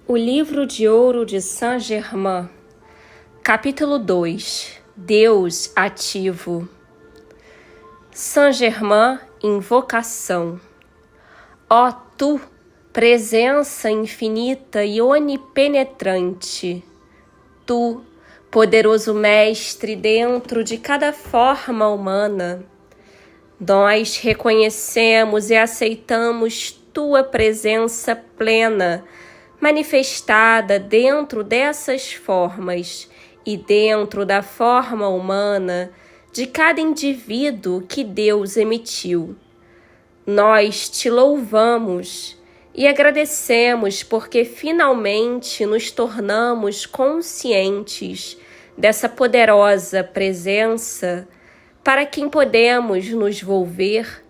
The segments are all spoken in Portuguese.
O Livro de Ouro de Saint-Germain, capítulo 2. Deus ativo. Saint-Germain, invocação. Ó Tu, presença infinita e onipenetrante, Tu, poderoso mestre dentro de cada forma humana, nós reconhecemos e aceitamos Tua presença plena, manifestada dentro dessas formas e dentro da forma humana de cada indivíduo que Deus emitiu. Nós te louvamos e agradecemos porque finalmente nos tornamos conscientes dessa poderosa presença para quem podemos nos volver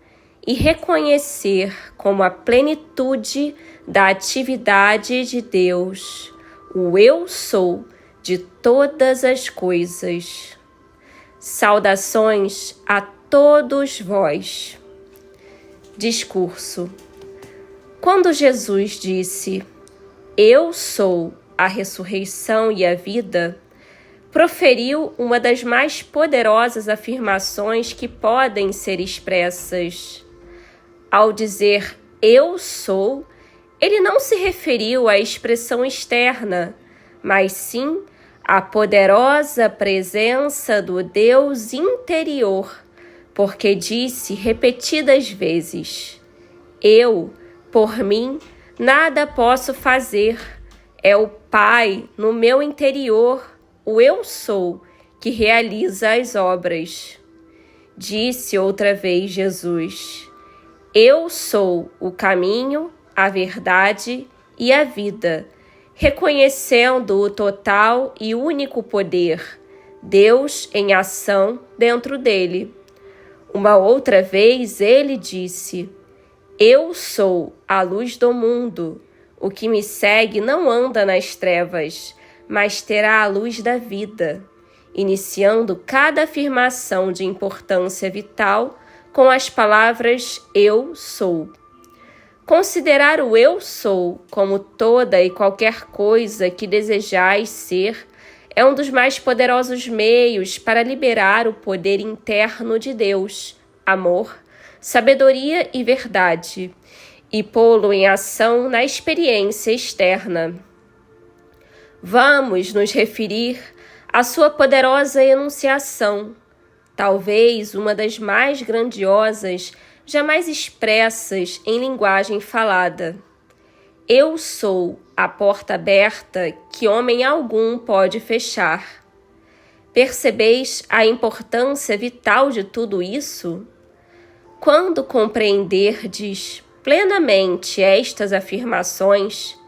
e reconhecer como a plenitude da atividade de Deus, o Eu Sou de todas as coisas. Saudações a todos vós. Discurso. Quando Jesus disse, Eu sou a ressurreição e a vida, proferiu uma das mais poderosas afirmações que podem ser expressas. Ao dizer Eu sou, ele não se referiu à expressão externa, mas sim à poderosa presença do Deus interior, porque disse repetidas vezes, Eu, por mim, nada posso fazer, é o Pai no meu interior, o Eu Sou, que realiza as obras. Disse outra vez Jesus, Eu sou o caminho, a verdade e a vida, reconhecendo o total e único poder, Deus em ação dentro dele. Uma outra vez ele disse, Eu sou a luz do mundo, o que me segue não anda nas trevas, mas terá a luz da vida, iniciando cada afirmação de importância vital com as palavras Eu sou. Considerar o Eu sou como toda e qualquer coisa que desejais ser é um dos mais poderosos meios para liberar o poder interno de Deus, amor, sabedoria e verdade, e pô-lo em ação na experiência externa. Vamos nos referir à sua poderosa enunciação, talvez uma das mais grandiosas jamais expressas em linguagem falada. Eu sou a porta aberta que homem algum pode fechar. Percebeis a importância vital de tudo isso? Quando compreenderdes plenamente estas afirmações,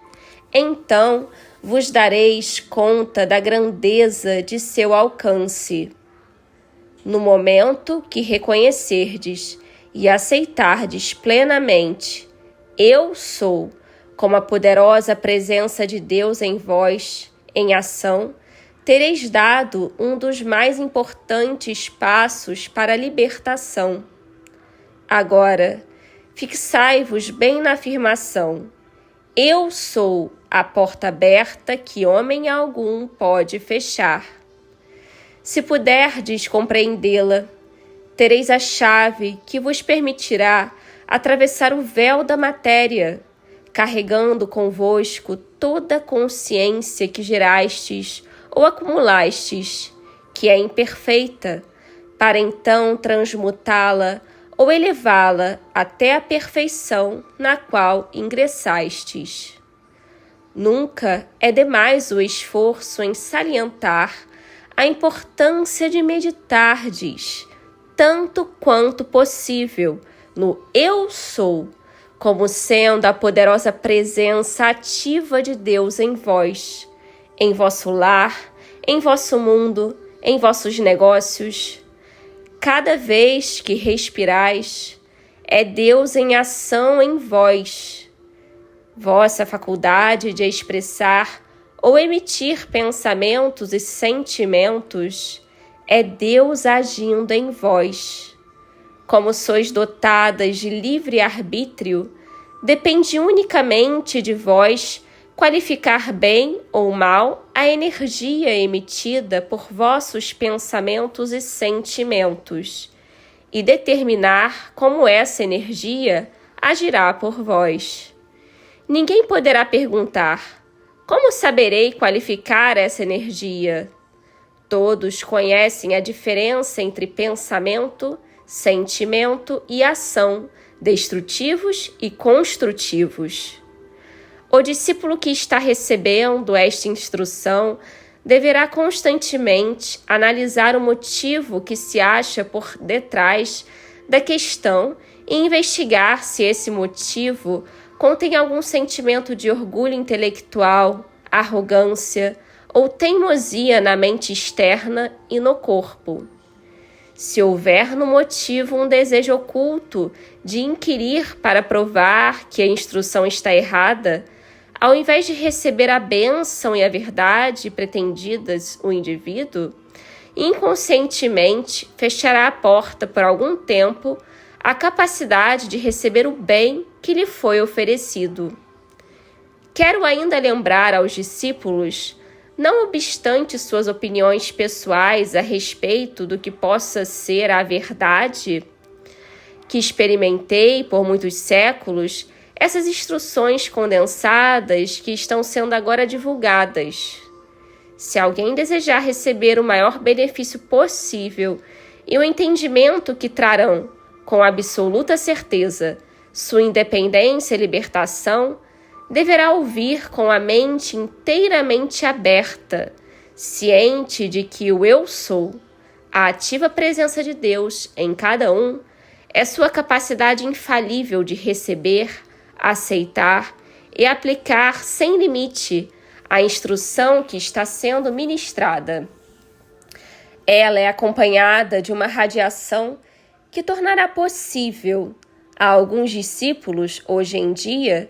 então vos dareis conta da grandeza de seu alcance. No momento que reconhecerdes e aceitardes plenamente, Eu sou, como a poderosa presença de Deus em vós, em ação, tereis dado um dos mais importantes passos para a libertação. Agora, fixai-vos bem na afirmação, Eu sou a porta aberta que homem algum pode fechar. Se puderdes compreendê-la, tereis a chave que vos permitirá atravessar o véu da matéria, carregando convosco toda a consciência que gerastes ou acumulastes, que é imperfeita, para então transmutá-la ou elevá-la até a perfeição na qual ingressastes. Nunca é demais o esforço em salientar a importância de meditardes, tanto quanto possível, no Eu Sou, como sendo a poderosa presença ativa de Deus em vós, em vosso lar, em vosso mundo, em vossos negócios. Cada vez que respirais, é Deus em ação em vós. Vossa faculdade de expressar ou emitir pensamentos e sentimentos é Deus agindo em vós. Como sois dotadas de livre arbítrio, depende unicamente de vós qualificar bem ou mal a energia emitida por vossos pensamentos e sentimentos, e determinar como essa energia agirá por vós. Ninguém poderá perguntar: como saberei qualificar essa energia? Todos conhecem a diferença entre pensamento, sentimento e ação, destrutivos e construtivos. O discípulo que está recebendo esta instrução deverá constantemente analisar o motivo que se acha por detrás da questão e investigar se esse motivo contém algum sentimento de orgulho intelectual, arrogância ou teimosia na mente externa e no corpo. Se houver no motivo um desejo oculto de inquirir para provar que a instrução está errada, ao invés de receber a bênção e a verdade pretendidas o indivíduo, inconscientemente fechará a porta por algum tempo à capacidade de receber o bem que lhe foi oferecido. Quero ainda lembrar aos discípulos, não obstante suas opiniões pessoais a respeito do que possa ser a verdade, que experimentei por muitos séculos essas instruções condensadas que estão sendo agora divulgadas. Se alguém desejar receber o maior benefício possível e o entendimento que trarão, com absoluta certeza, sua independência e libertação, deverá ouvir com a mente inteiramente aberta, ciente de que o Eu Sou, a ativa presença de Deus em cada um, é sua capacidade infalível de receber, aceitar e aplicar sem limite a instrução que está sendo ministrada. Ela é acompanhada de uma radiação que tornará possível a alguns discípulos, hoje em dia,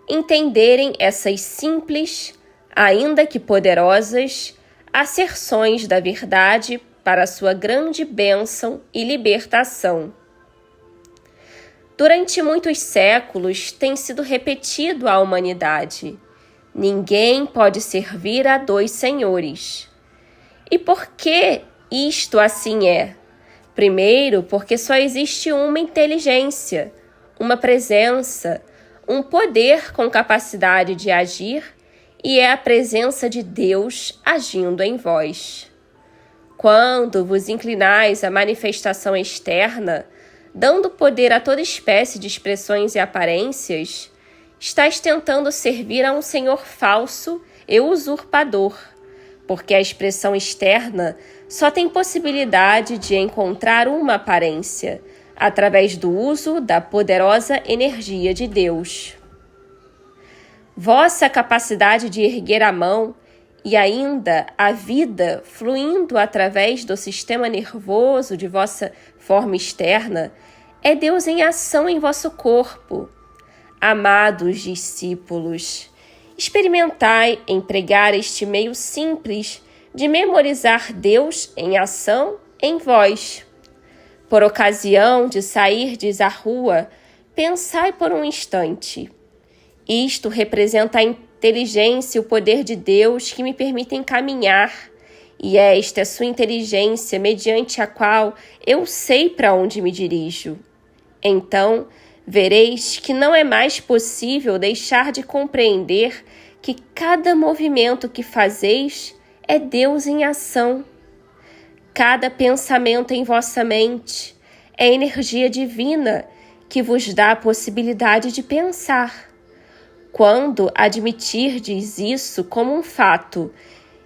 entenderem essas simples, ainda que poderosas, asserções da verdade para sua grande bênção e libertação. Durante muitos séculos tem sido repetido à humanidade: ninguém pode servir a dois senhores. E por que isto assim é? Primeiro, porque só existe uma inteligência, uma presença, um poder com capacidade de agir, e é a presença de Deus agindo em vós. Quando vos inclinais à manifestação externa, dando poder a toda espécie de expressões e aparências, estáis tentando servir a um senhor falso e usurpador, porque a expressão externa só tem possibilidade de encontrar uma aparência, através do uso da poderosa energia de Deus. Vossa capacidade de erguer a mão e ainda a vida fluindo através do sistema nervoso de vossa forma externa é Deus em ação em vosso corpo. Amados discípulos, experimentai empregar este meio simples de memorizar Deus em ação em vós. Por ocasião de sairdes à rua, pensai por um instante: isto representa a inteligência e o poder de Deus que me permitem caminhar, e esta é sua inteligência mediante a qual eu sei para onde me dirijo. Então, vereis que não é mais possível deixar de compreender que cada movimento que fazeis é Deus em ação. Cada pensamento em vossa mente é energia divina que vos dá a possibilidade de pensar. Quando admitirdes isso como um fato,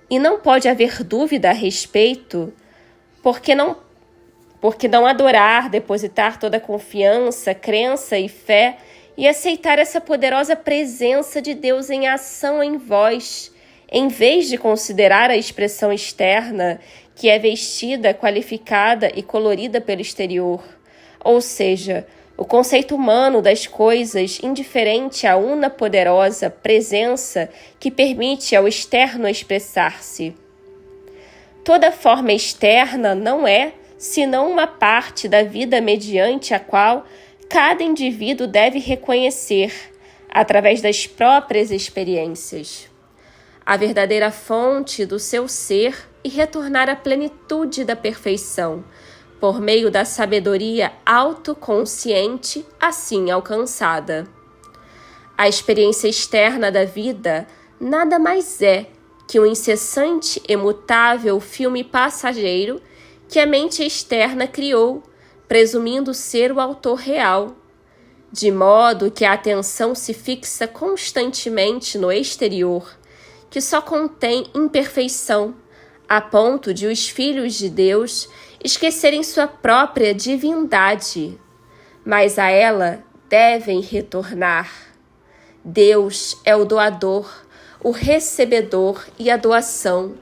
e não pode haver dúvida a respeito, porque não adorar, depositar toda a confiança, crença e fé e aceitar essa poderosa presença de Deus em ação em vós, em vez de considerar a expressão externa, que é vestida, qualificada e colorida pelo exterior, ou seja, o conceito humano das coisas indiferente à una poderosa presença que permite ao externo expressar-se. Toda forma externa não é senão uma parte da vida mediante a qual cada indivíduo deve reconhecer, através das próprias experiências, a verdadeira fonte do seu ser e retornar à plenitude da perfeição, por meio da sabedoria autoconsciente assim alcançada. A experiência externa da vida nada mais é que um incessante e mutável filme passageiro que a mente externa criou, presumindo ser o autor real, de modo que a atenção se fixa constantemente no exterior, que só contém imperfeição, a ponto de os filhos de Deus esquecerem sua própria divindade, mas a ela devem retornar. Deus é o doador, o recebedor e a doação,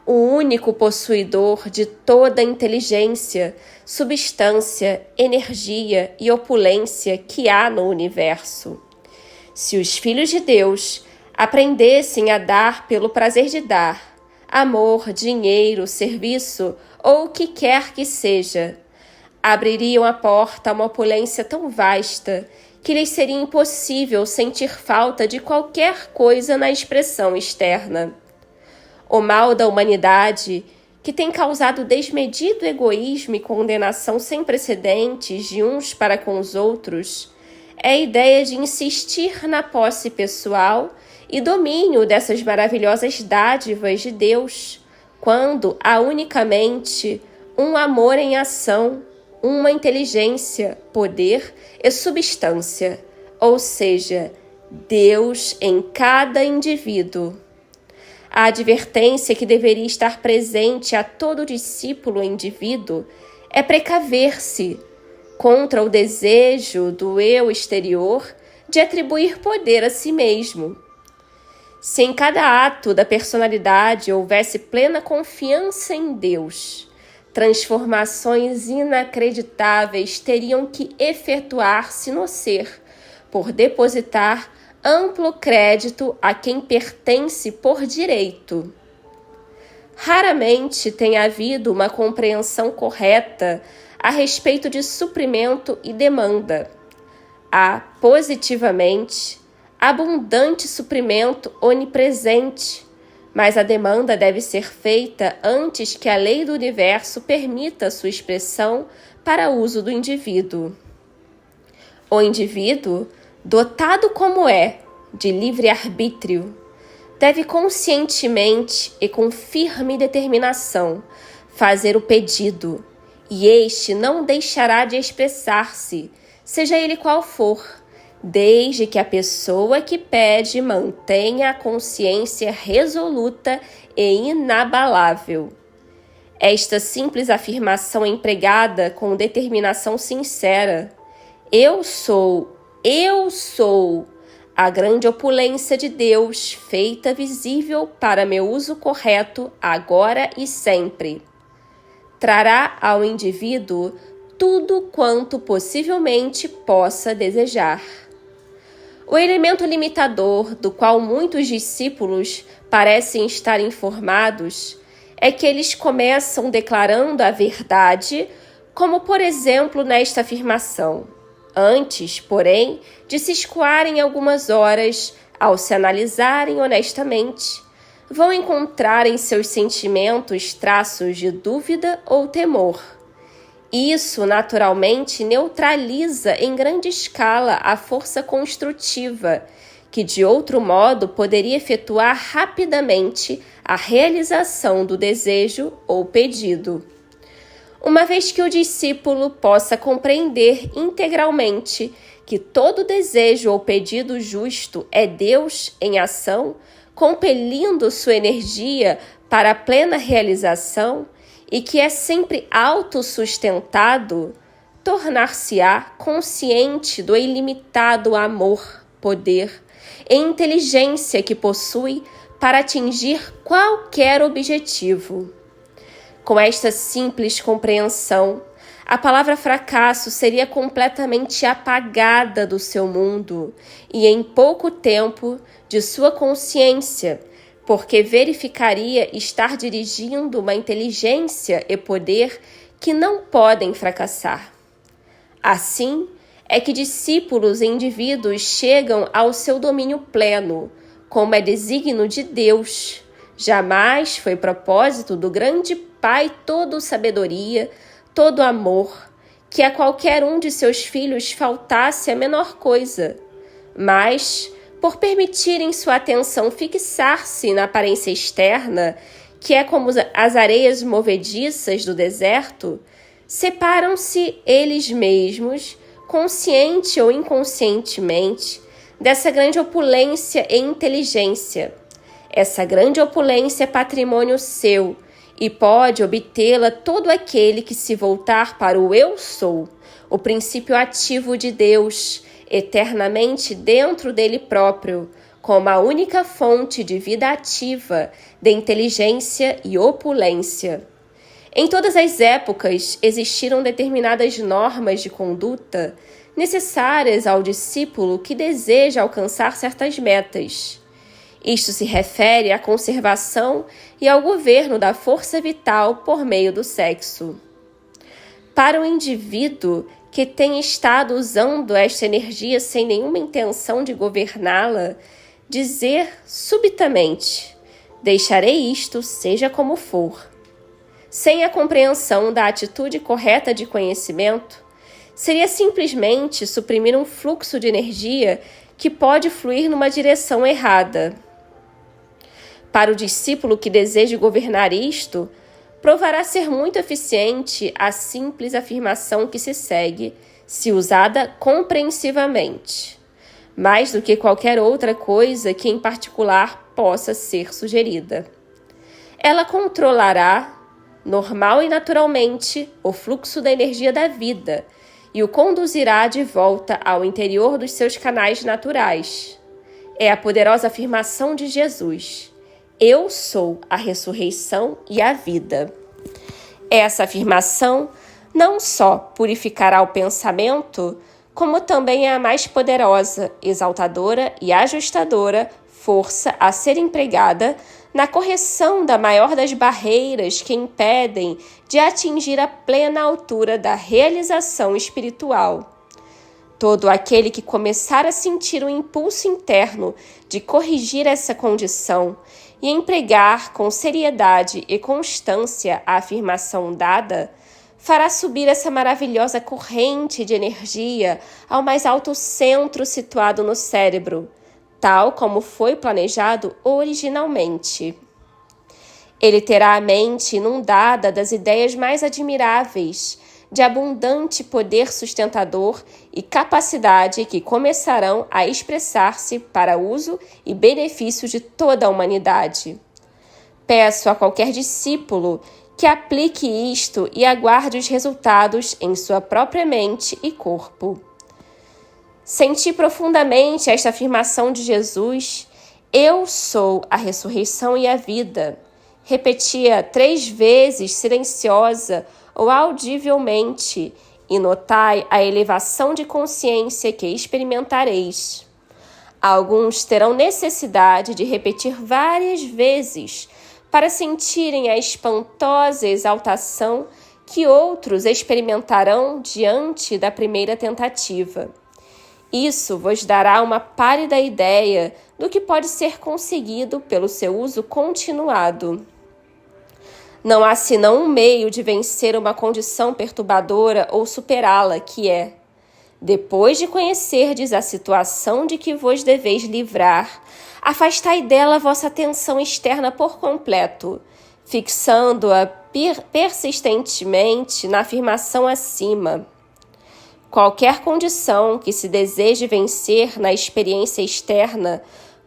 o único possuidor de toda a inteligência, substância, energia e opulência que há no universo. Se os filhos de Deus aprendessem a dar pelo prazer de dar, amor, dinheiro, serviço ou o que quer que seja, abririam a porta a uma opulência tão vasta que lhes seria impossível sentir falta de qualquer coisa na expressão externa. O mal da humanidade, que tem causado desmedido egoísmo e condenação sem precedentes de uns para com os outros, é a ideia de insistir na posse pessoal e domínio dessas maravilhosas dádivas de Deus, quando há unicamente um amor em ação, uma inteligência, poder e substância, ou seja, Deus em cada indivíduo. A advertência que deveria estar presente a todo discípulo indivíduo é precaver-se contra o desejo do eu exterior de atribuir poder a si mesmo. Se em cada ato da personalidade houvesse plena confiança em Deus, transformações inacreditáveis teriam que efetuar-se no ser, por depositar amplo crédito a quem pertence por direito. Raramente tem havido uma compreensão correta a respeito de suprimento e demanda. Há, positivamente, abundante suprimento onipresente, mas a demanda deve ser feita antes que a lei do universo permita sua expressão para uso do indivíduo. O indivíduo, dotado como é de livre-arbítrio, deve conscientemente e com firme determinação fazer o pedido, e este não deixará de expressar-se, seja ele qual for, desde que a pessoa que pede mantenha a consciência resoluta e inabalável. Esta simples afirmação empregada com determinação sincera, eu sou, a grande opulência de Deus feita visível para meu uso correto agora e sempre, trará ao indivíduo tudo quanto possivelmente possa desejar. O elemento limitador do qual muitos discípulos parecem estar informados é que eles começam declarando a verdade, como por exemplo nesta afirmação. Antes, porém, de se escoarem algumas horas, ao se analisarem honestamente, vão encontrar em seus sentimentos traços de dúvida ou temor. Isso, naturalmente, neutraliza em grande escala a força construtiva, que de outro modo poderia efetuar rapidamente a realização do desejo ou pedido. Uma vez que o discípulo possa compreender integralmente que todo desejo ou pedido justo é Deus em ação, compelindo sua energia para a plena realização, e que é sempre autossustentado, tornar-se-á consciente do ilimitado amor, poder e inteligência que possui para atingir qualquer objetivo. Com esta simples compreensão, a palavra fracasso seria completamente apagada do seu mundo e em pouco tempo de sua consciência, porque verificaria estar dirigindo uma inteligência e poder que não podem fracassar. Assim, é que discípulos e indivíduos chegam ao seu domínio pleno, como é desígnio de Deus. Jamais foi propósito do grande Pai todo sabedoria, todo amor, que a qualquer um de seus filhos faltasse a menor coisa. Mas, por permitirem sua atenção fixar-se na aparência externa, que é como as areias movediças do deserto, separam-se eles mesmos, consciente ou inconscientemente, dessa grande opulência e inteligência. Essa grande opulência é patrimônio seu, e pode obtê-la todo aquele que se voltar para o Eu Sou, o princípio ativo de Deus, eternamente dentro dele próprio, como a única fonte de vida ativa, de inteligência e opulência. Em todas as épocas existiram determinadas normas de conduta necessárias ao discípulo que deseja alcançar certas metas. Isto se refere à conservação e ao governo da força vital por meio do sexo. Para o indivíduo que tem estado usando esta energia sem nenhuma intenção de governá-la, dizer subitamente: deixarei isto, seja como for, sem a compreensão da atitude correta de conhecimento, seria simplesmente suprimir um fluxo de energia que pode fluir numa direção errada. Para o discípulo que deseja governar isto, provará ser muito eficiente a simples afirmação que se segue, se usada compreensivamente, mais do que qualquer outra coisa que em particular possa ser sugerida. Ela controlará, normal e naturalmente, o fluxo da energia da vida e o conduzirá de volta ao interior dos seus canais naturais. É a poderosa afirmação de Jesus: eu sou a ressurreição e a vida. Essa afirmação não só purificará o pensamento, como também é a mais poderosa, exaltadora e ajustadora força a ser empregada na correção da maior das barreiras que impedem de atingir a plena altura da realização espiritual. Todo aquele que começar a sentir o impulso interno de corrigir essa condição e empregar com seriedade e constância a afirmação dada, fará subir essa maravilhosa corrente de energia ao mais alto centro situado no cérebro, tal como foi planejado originalmente. Ele terá a mente inundada das ideias mais admiráveis, de abundante poder sustentador e capacidade que começarão a expressar-se para uso e benefício de toda a humanidade. Peço a qualquer discípulo que aplique isto e aguarde os resultados em sua própria mente e corpo. Senti profundamente esta afirmação de Jesus: eu sou a ressurreição e a vida. Repetia 3 vezes silenciosa ou audivelmente, e notai a elevação de consciência que experimentareis. Alguns terão necessidade de repetir várias vezes para sentirem a espantosa exaltação que outros experimentarão diante da primeira tentativa. Isso vos dará uma pálida ideia do que pode ser conseguido pelo seu uso continuado. Não há senão um meio de vencer uma condição perturbadora ou superá-la, que é: depois de conhecerdes a situação de que vos deveis livrar, afastai dela vossa atenção externa por completo, fixando-a persistentemente na afirmação acima. Qualquer condição que se deseje vencer na experiência externa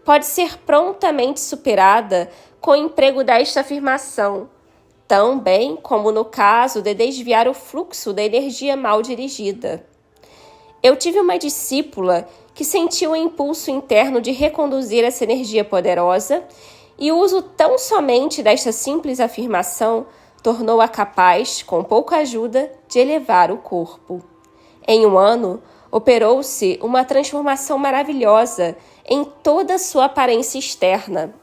pode ser prontamente superada com o emprego desta afirmação, tão bem como no caso de desviar o fluxo da energia mal dirigida. Eu tive uma discípula que sentiu o impulso interno de reconduzir essa energia poderosa, e o uso tão somente desta simples afirmação tornou-a capaz, com pouca ajuda, de elevar o corpo. Em 1 ano, operou-se uma transformação maravilhosa em toda a sua aparência externa.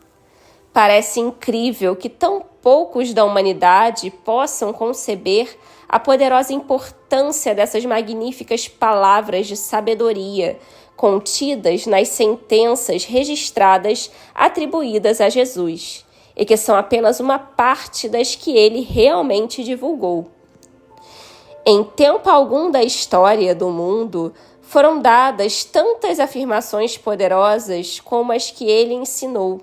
Parece incrível que tão poucos da humanidade possam conceber a poderosa importância dessas magníficas palavras de sabedoria contidas nas sentenças registradas atribuídas a Jesus, e que são apenas uma parte das que ele realmente divulgou. Em tempo algum da história do mundo, foram dadas tantas afirmações poderosas como as que ele ensinou.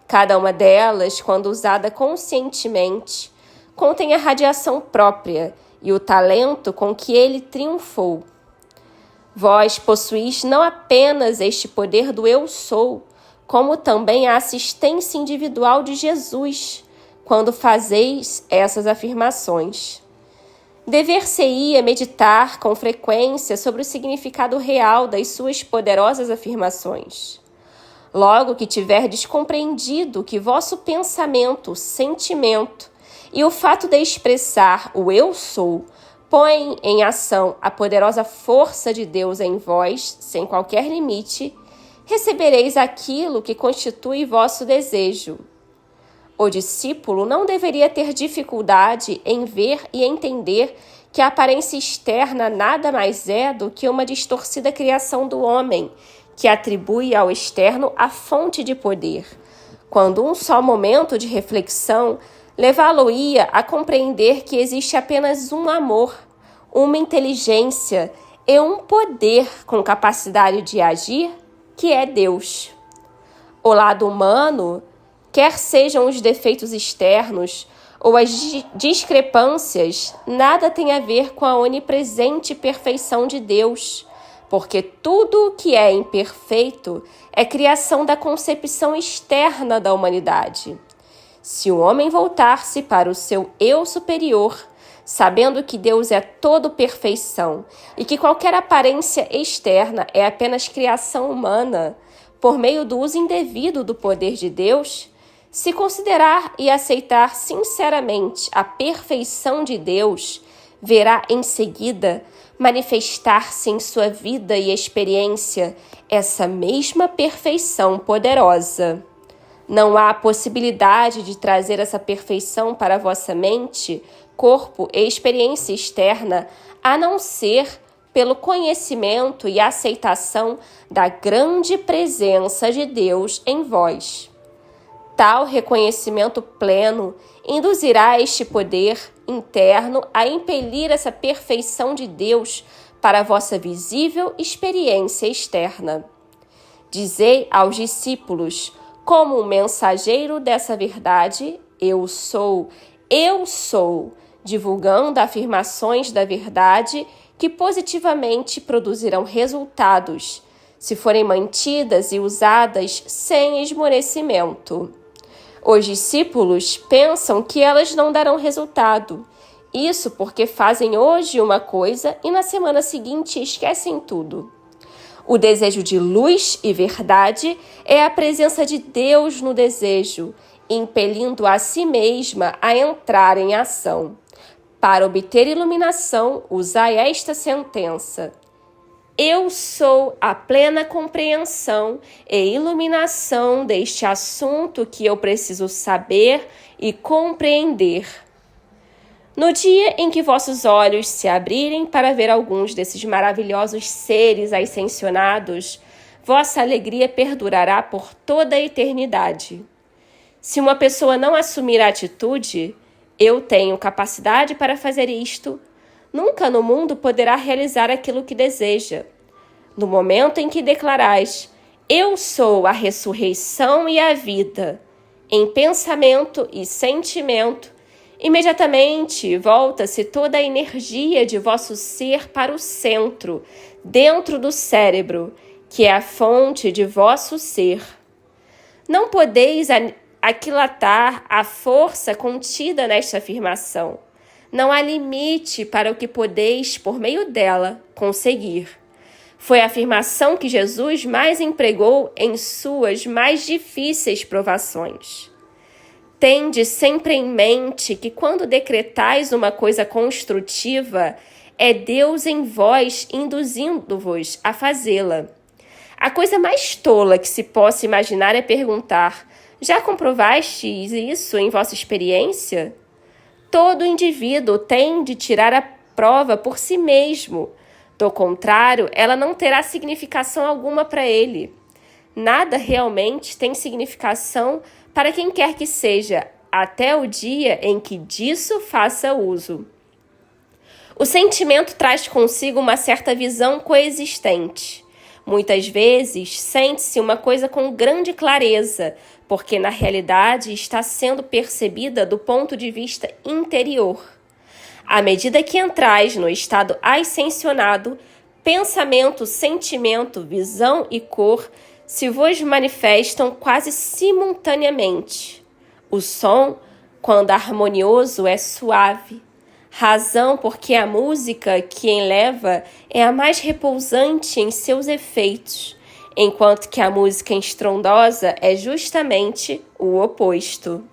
Cada uma delas, quando usada conscientemente, contém a radiação própria e o talento com que ele triunfou. Vós possuís não apenas este poder do Eu Sou, como também a assistência individual de Jesus, quando fazeis essas afirmações. Dever-se-ia meditar com frequência sobre o significado real das suas poderosas afirmações. Logo que tiverdes compreendido que vosso pensamento, sentimento e o fato de expressar o Eu Sou põem em ação a poderosa força de Deus em vós, sem qualquer limite, recebereis aquilo que constitui vosso desejo. O discípulo não deveria ter dificuldade em ver e entender que a aparência externa nada mais é do que uma distorcida criação do homem, que atribui ao externo a fonte de poder, quando um só momento de reflexão levá-lo-ia a compreender que existe apenas um amor, uma inteligência e um poder com capacidade de agir, que é Deus. O lado humano, quer sejam os defeitos externos ou as discrepâncias, nada tem a ver com a onipresente perfeição de Deus, porque tudo o que é imperfeito é criação da concepção externa da humanidade. Se o homem voltar-se para o seu eu superior, sabendo que Deus é todo perfeição e que qualquer aparência externa é apenas criação humana, por meio do uso indevido do poder de Deus, se considerar e aceitar sinceramente a perfeição de Deus, verá em seguida manifestar-se em sua vida e experiência essa mesma perfeição poderosa. Não há possibilidade de trazer essa perfeição para a vossa mente, corpo e experiência externa, a não ser pelo conhecimento e aceitação da grande presença de Deus em vós. Tal reconhecimento pleno induzirá este poder interno a impelir essa perfeição de Deus para a vossa visível experiência externa. Dizei aos discípulos, como um mensageiro dessa verdade, eu sou, divulgando afirmações da verdade que positivamente produzirão resultados, se forem mantidas e usadas sem esmorecimento. Os discípulos pensam que elas não darão resultado. Isso porque fazem hoje uma coisa e na semana seguinte esquecem tudo. O desejo de luz e verdade é a presença de Deus no desejo, impelindo a si mesma a entrar em ação. Para obter iluminação, usai esta sentença: eu sou a plena compreensão e iluminação deste assunto que eu preciso saber e compreender. No dia em que vossos olhos se abrirem para ver alguns desses maravilhosos seres ascensionados, vossa alegria perdurará por toda a eternidade. Se uma pessoa não assumir a atitude, eu tenho capacidade para fazer isto, nunca no mundo poderá realizar aquilo que deseja. No momento em que declarais, eu sou a ressurreição e a vida, em pensamento e sentimento, imediatamente volta-se toda a energia de vosso ser para o centro, dentro do cérebro, que é a fonte de vosso ser. Não podeis aquilatar a força contida nesta afirmação. Não há limite para o que podeis, por meio dela, conseguir. Foi a afirmação que Jesus mais empregou em suas mais difíceis provações. Tende sempre em mente que quando decretais uma coisa construtiva, é Deus em vós induzindo-vos a fazê-la. A coisa mais tola que se possa imaginar é perguntar: já comprovastes isso em vossa experiência? Todo indivíduo tem de tirar a prova por si mesmo. Do contrário, ela não terá significação alguma para ele. Nada realmente tem significação para quem quer que seja, até o dia em que disso faça uso. O sentimento traz consigo uma certa visão coexistente. Muitas vezes, sente-se uma coisa com grande clareza, porque na realidade está sendo percebida do ponto de vista interior. À medida que entrais no estado ascensionado, pensamento, sentimento, visão e cor se vos manifestam quase simultaneamente. O som, quando harmonioso, é suave. Razão porque a música que eleva é a mais repousante em seus efeitos, enquanto que a música estrondosa é justamente o oposto.